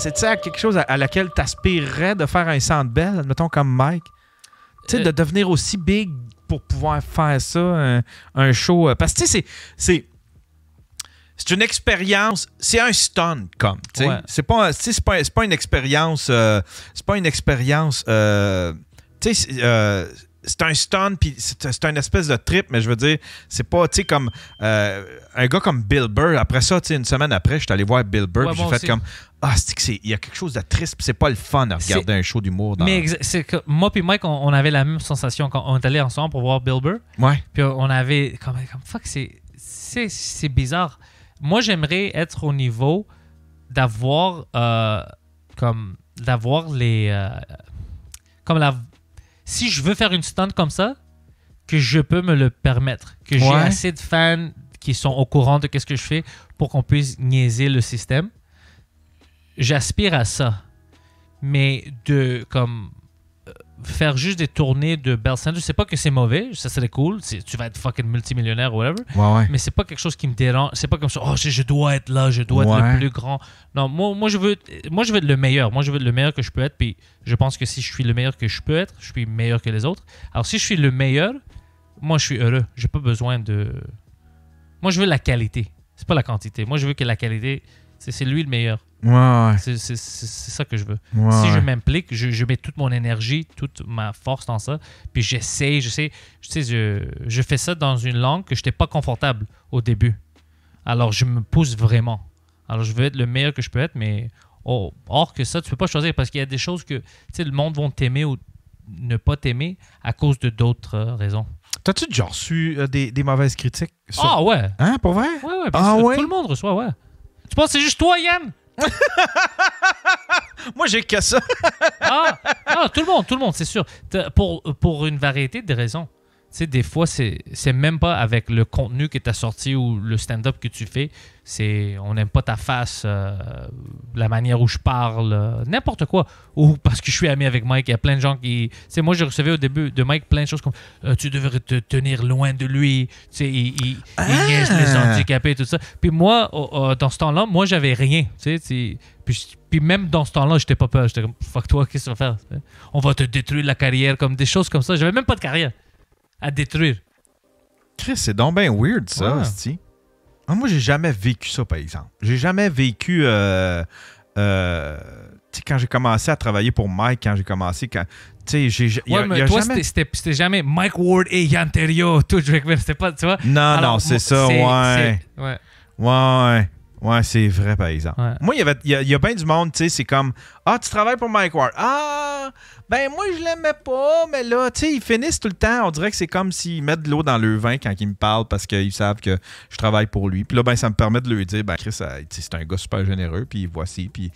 C'est-tu quelque chose à laquelle tu aspirerais de faire un Centre Bell, admettons comme Mike? Tu sais, de devenir aussi big pour pouvoir faire ça, un show. Parce que tu sais, c'est une expérience, c'est un stunt comme, tu sais. Ouais. C'est pas une expérience, c'est pas une expérience, tu sais, c'est un stunt, puis c'est une espèce de trip, mais je veux dire, c'est pas, tu sais, comme un gars comme Bill Burr. Après ça, tu sais, une semaine après, je suis allé voir Bill Burr, puis j'ai fait comme, il y a quelque chose de triste, puis c'est pas le fun à regarder un show d'humour. Mais c'est que moi puis Mike, on avait la même sensation quand on est allé ensemble pour voir Bill Burr. Ouais. Puis on avait, comme fuck, c'est bizarre. Moi, j'aimerais être au niveau d'avoir, si je veux faire une stunt comme ça, que je peux me le permettre. Que j'ai assez de fans qui sont au courant de ce que je fais pour qu'on puisse niaiser le système. J'aspire à ça. Mais faire juste des tournées de Bell Center, je sais pas que c'est mauvais, ça serait cool, tu vas être fucking multimillionnaire ou whatever, mais c'est pas quelque chose qui me dérange, c'est pas comme ça, je dois être là, je dois être le plus grand. Non, moi je veux être le meilleur, moi je veux être le meilleur que je peux être, puis je pense que si je suis le meilleur que je peux être, je suis meilleur que les autres. Alors si je suis le meilleur, moi je suis heureux, j'ai pas besoin de... Moi je veux la qualité, c'est pas la quantité, moi je veux que la qualité, c'est lui le meilleur. Ouais. C'est ça que je veux. Si je m'implique, je mets toute mon énergie, toute ma force dans ça, puis je fais ça dans une langue que je n'étais pas confortable au début. Alors, je me pousse vraiment. Alors, je veux être le meilleur que je peux être, mais hors que ça, tu peux pas choisir parce qu'il y a des choses que le monde va t'aimer ou ne pas t'aimer à cause de d'autres raisons. T'as-tu déjà reçu des mauvaises critiques? Ah ouais. Hein, pour vrai? Ouais, ouais. Tout le monde reçoit, ouais. Tu penses que c'est juste toi, Yann? Moi, j'ai que ça. Tout le monde, c'est sûr. Pour une variété de raisons. Tu sais, des fois, c'est même pas avec le contenu que tu as sorti ou le stand-up que tu fais. On n'aime pas ta face, la manière où je parle, n'importe quoi. Ou parce que je suis ami avec Mike, il y a plein de gens qui... Tu sais, moi, je recevais au début de Mike plein de choses comme tu devrais te tenir loin de lui. Tu sais, il niaise les handicapés et tout ça. Puis moi, dans ce temps-là, moi, j'avais rien. Tu sais, puis même dans ce temps-là, j'étais pas peur. J'étais comme, fuck toi, qu'est-ce que tu vas faire? On va te détruire la carrière, comme des choses comme ça. J'avais même pas de carrière à détruire. Chris, c'est donc bien weird, ça, c'ti. Moi, j'ai jamais vécu ça, par exemple. J'ai jamais vécu... tu sais, quand j'ai commencé à travailler pour Mike, quand tu sais, mais toi, jamais... c'était jamais Mike Ward et Yann Terriot, tout, c'était pas, tu vois? Non, c'est ça, Ouais, c'est vrai, par exemple. Ouais. Moi, il y a bien du monde, tu sais, c'est comme tu travailles pour Mike Ward. Ben moi, je l'aimais pas, mais là, tu sais, ils finissent tout le temps. On dirait que c'est comme s'ils mettent de l'eau dans le vin quand ils me parlent parce qu'ils savent que je travaille pour lui. Puis là, ben ça me permet de lui dire, ben Chris, c'est un gars super généreux, puis voici. Puis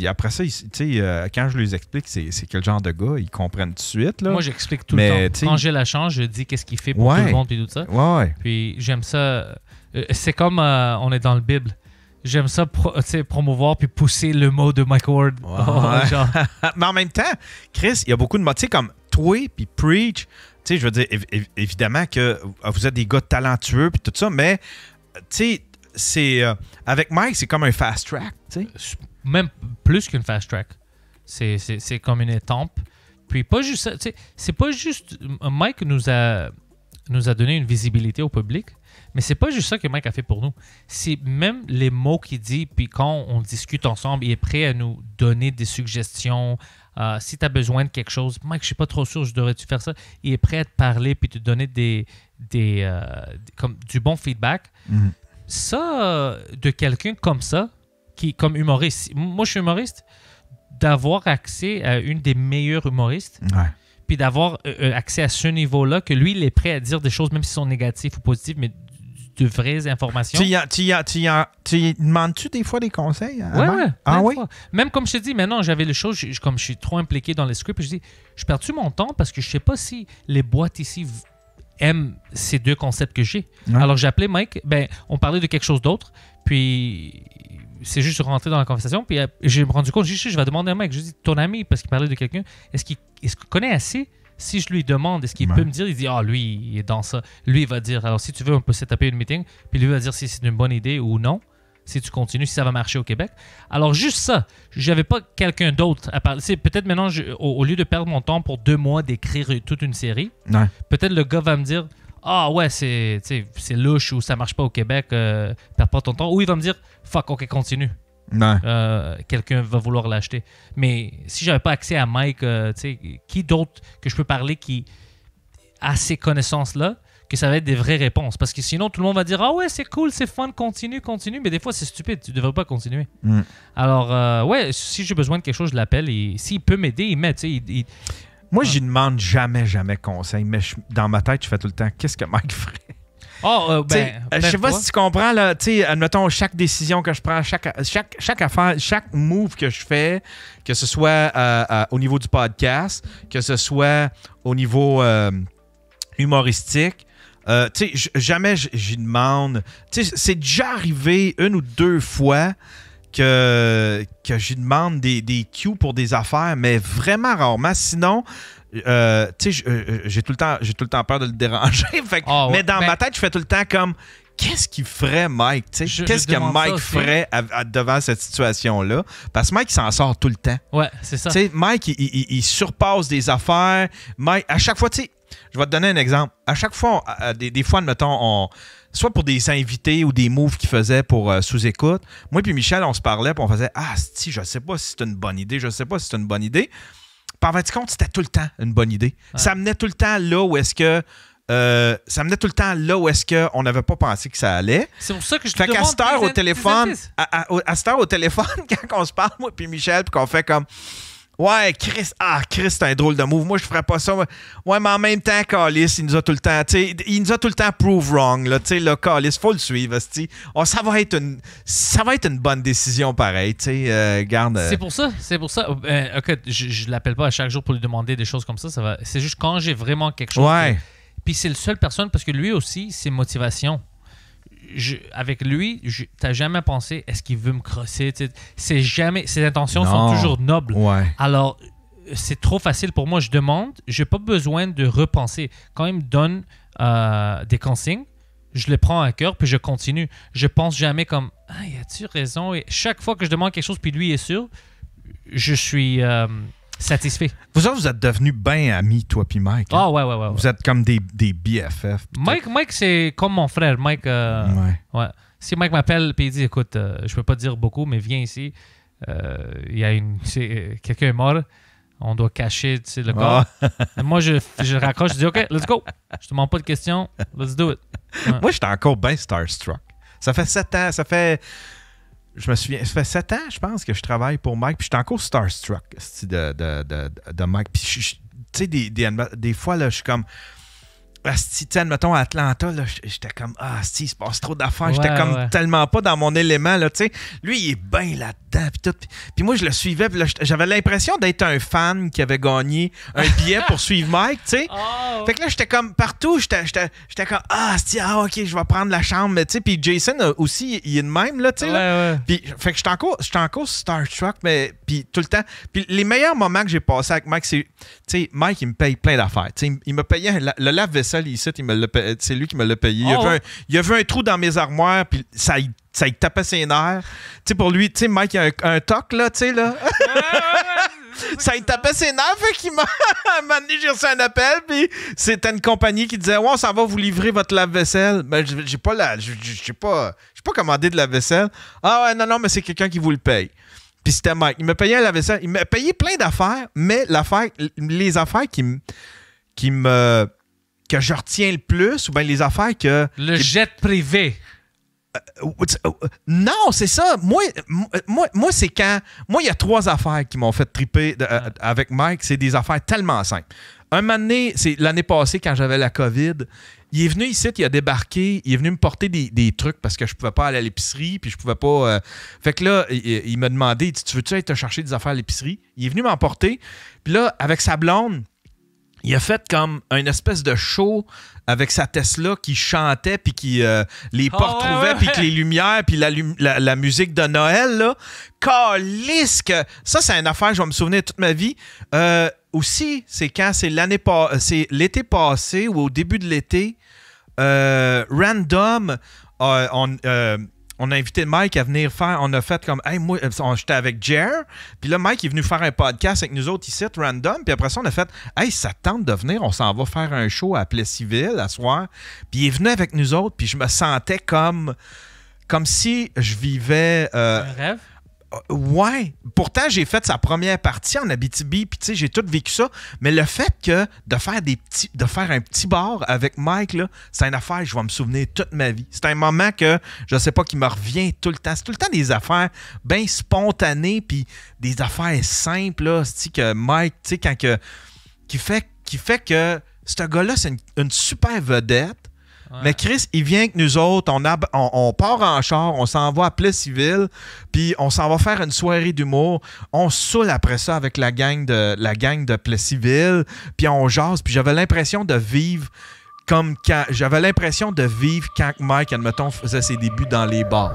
après ça, tu sais, quand je leur explique c'est quel genre de gars, ils comprennent tout de suite. Là. Moi, j'explique tout le temps. Quand j'ai la chance, je dis qu'est-ce qu'il fait pour tout le monde et tout ça. Ouais. Puis j'aime ça. C'est comme on est dans le Bible. J'aime ça promouvoir puis pousser le mot de Mike Ward. Genre. Mais en même temps, Chris, il y a beaucoup de mots. Tu sais, comme toi puis Preach, tu sais, je veux dire, évidemment que vous êtes des gars talentueux puis tout ça, mais tu sais, c'est avec Mike, c'est comme un fast track. Tu sais. Même plus qu'une fast track. C'est comme une étampe. Puis pas juste ça. Tu sais, c'est pas juste. Mike nous a donné une visibilité au public. Mais c'est pas juste ça que Mike a fait pour nous. C'est même les mots qu'il dit, puis quand on discute ensemble, il est prêt à nous donner des suggestions. Si tu as besoin de quelque chose, Mike, je suis pas trop sûr, je devrais-tu faire ça? Il est prêt à te parler puis te donner comme du bon feedback. Mm-hmm. Ça, de quelqu'un comme ça, qui comme humoriste, moi je suis humoriste, d'avoir accès à une des meilleures humoristes, puis d'avoir accès à ce niveau-là, que lui, il est prêt à dire des choses, même si elles sont négatives ou positives, mais de vraies informations. Tu demandes-tu des fois des conseils? Oui. Même comme je te dis, maintenant, j'avais les choses, comme je suis trop impliqué dans les scripts, je dis, je perds-tu mon temps parce que je sais pas si les boîtes ici aiment ces deux concepts que j'ai. Ouais. Alors, j'ai appelé Mike, on parlait de quelque chose d'autre, puis c'est juste rentré dans la conversation, puis j'ai me rendu compte, je vais demander à Mike, je dis, ton ami, parce qu'il parlait de quelqu'un, est-ce qu'il connaît assez? Si je lui demande, est-ce qu'il peut me dire, il dit, lui, il est dans ça. Lui, il va dire, alors si tu veux, on peut se taper une meeting, puis lui va dire si c'est une bonne idée ou non. si tu continues, si ça va marcher au Québec. Alors, juste ça, j'avais pas quelqu'un d'autre à parler. Peut-être maintenant, au lieu de perdre mon temps pour 2 mois d'écrire toute une série, peut-être le gars va me dire « Ah ouais, c'est louche ou ça marche pas au Québec, perds pas ton temps. » Ou il va me dire « Fuck, ok, continue. » Quelqu'un va vouloir l'acheter. Mais si j'avais pas accès à Mike, qui d'autre que je peux parler qui a ces connaissances-là, que ça va être des vraies réponses. Parce que sinon, tout le monde va dire « Ah ouais, c'est cool, c'est fun, continue. » Mais des fois, c'est stupide. Tu devrais pas continuer. Alors, ouais, si j'ai besoin de quelque chose, je l'appelle. Et s'il peut m'aider, il m'aide. Moi, j'y demande jamais conseil. Mais dans ma tête, je fais tout le temps « Qu'est-ce que Mike ferait? » je sais pas si tu comprends, là, admettons, chaque décision que je prends, chaque affaire, chaque move que je fais, que ce soit au niveau du podcast, que ce soit au niveau humoristique, jamais j'y demande. C'est déjà arrivé 1 ou 2 fois que j'y demande des cues pour des affaires, mais vraiment rarement. Sinon, j'ai tout le temps peur de le déranger. Mais dans ma tête, je fais tout le temps comme qu'est-ce qu'il ferait Mike? Qu'est-ce que Mike ferait devant cette situation-là? Parce que Mike, il s'en sort tout le temps. Ouais, c'est ça. Mike, il surpasse des affaires. Mike, à chaque fois, je vais te donner un exemple. À chaque fois, des fois, admettons, soit pour des invités ou des moves qu'il faisait pour sous-écoute, moi et Michel, on se parlait et on faisait « Ah, je sais pas si c'est une bonne idée, je sais pas si c'est une bonne idée. » Par votre compte, c'était tout le temps une bonne idée. Ouais. Ça menait tout le temps là où est-ce que on n'avait pas pensé que ça allait. C'est pour ça que je te demande. Fait qu'à cette heure au téléphone, quand on se parle, moi et Michel, puis qu'on fait comme ouais, Chris, c'est un drôle de move. Moi, je ferais pas ça. Ouais, mais en même temps, Callis, il nous a tout le temps, prove wrong. Là, Callis, faut le suivre. Ça va être une bonne décision pareil. Garde. C'est pour ça. Okay, je l'appelle pas à chaque jour pour lui demander des choses comme ça. C'est juste quand j'ai vraiment quelque chose. Ouais. Puis c'est le seul personne parce que lui aussi, c'est motivation. Avec lui, t'as jamais pensé est-ce qu'il veut me crosser? C'est jamais. Ses intentions sont toujours nobles. Ouais. Alors, c'est trop facile pour moi. Je demande, j'ai pas besoin de repenser. Quand il me donne des consignes, je les prends à cœur puis je continue. Je pense jamais comme y a-tu raison? Et chaque fois que je demande quelque chose puis lui est sûr, je suis satisfait. Vous autres, vous êtes devenus bien amis, toi puis Mike. Ah ouais. Vous êtes comme des BFF. Mike, c'est comme mon frère. Mike, ouais. Si Mike m'appelle et il dit, écoute, je peux pas te dire beaucoup, mais viens ici. Il y a quelqu'un est mort. On doit cacher le corps. Moi, je raccroche, je dis, OK, let's go. Je te demande pas de questions. Let's do it. Ouais. Moi, j'étais encore bien starstruck. Ça fait 7 ans. Je me souviens, ça fait 7 ans, je pense, que je travaille pour Mike, puis j'étais encore starstruck de Mike. Puis, tu sais, des fois, là, je suis comme... admettons, à Atlanta, là, j'étais comme, il se passe trop d'affaires. J'étais comme tellement pas dans mon élément, là, tu sais. Lui, il est bien là-dedans, puis tout. Puis moi, je le suivais, puis là, j'avais l'impression d'être un fan qui avait gagné un billet pour suivre Mike, tu sais. Fait que là, j'étais comme partout, j'étais comme, OK, je vais prendre la chambre, mais tu sais, puis Jason aussi, il est de même, là, tu sais. Ouais. Puis, fait que j'étais encore starstruck, mais, puis tout le temps. Puis les meilleurs moments que j'ai passés avec Mike, c'est, tu sais, Mike, il me paye plein d'affaires. Tu sais, il me payait le lave-vaisselle ici, c'est lui qui me l'a payé. Il y avait un trou dans mes armoires, puis ça il tapait ses nerfs. Tu sais, pour lui, tu sais, Mike, il y a un toc, là, tu sais, là. Ça il tapait ses nerfs, fait qu'il m'a... un moment donné, j'ai reçu un appel, puis c'était une compagnie qui disait « Ouais, on s'en va vous livrer votre lave-vaisselle. » Ben, j'ai pas commandé de lave-vaisselle. « Ah ouais, non, mais c'est quelqu'un qui vous le paye. » Puis c'était Mike. Il m'a payé un lave-vaisselle. Il m'a payé plein d'affaires, mais les affaires que je retiens le plus, ou bien les affaires que... Le jet privé. Non, c'est ça. Moi, c'est quand... Moi, il y a 3 affaires qui m'ont fait triper avec Mike. C'est des affaires tellement simples. Un moment donné, c'est l'année passée, quand j'avais la COVID, il est venu ici, il a débarqué, il est venu me porter des trucs parce que je pouvais pas aller à l'épicerie, puis je pouvais pas... Fait que là, il m'a demandé, tu veux-tu aller te chercher des affaires à l'épicerie? Il est venu m'emporter. Puis là, avec sa blonde, il a fait comme une espèce de show avec sa Tesla qui chantait, puis qui les portes trouvaient, puis que les lumières, puis la musique de Noël, là. Calisse que... Ça, c'est une affaire, je vais me souvenir toute ma vie. Aussi, c'est quand c'est l'été passé, ou au début de l'été, random, on a invité Mike à venir faire. On a fait comme, hey, moi, j'étais avec Jer. Puis là, Mike est venu faire un podcast avec nous autres ici, random. Puis après ça, on a fait, hey, ça te tente de venir. On s'en va faire un show à Plessisville à soir. Puis il est venu avec nous autres. Puis je me sentais comme si je vivais. Un rêve? Ouais. Pourtant, j'ai fait sa première partie en Abitibi, puis tu sais, j'ai tout vécu ça. Mais le fait que de faire un petit bar avec Mike, là, c'est une affaire que je vais me souvenir toute ma vie. C'est un moment que, je sais pas, qui me revient tout le temps. C'est tout le temps des affaires bien spontanées, puis des affaires simples, là, que Mike, tu sais, qui fait que ce gars-là, c'est une super vedette. Ouais. Mais Chris, il vient avec nous autres, on part en char, on s'en va à Plessisville, puis on s'en va faire une soirée d'humour. On se saoule après ça avec la gang de Plessisville, puis on jase, puis j'avais l'impression de vivre quand Mike, admettons, faisait ses débuts dans les bars.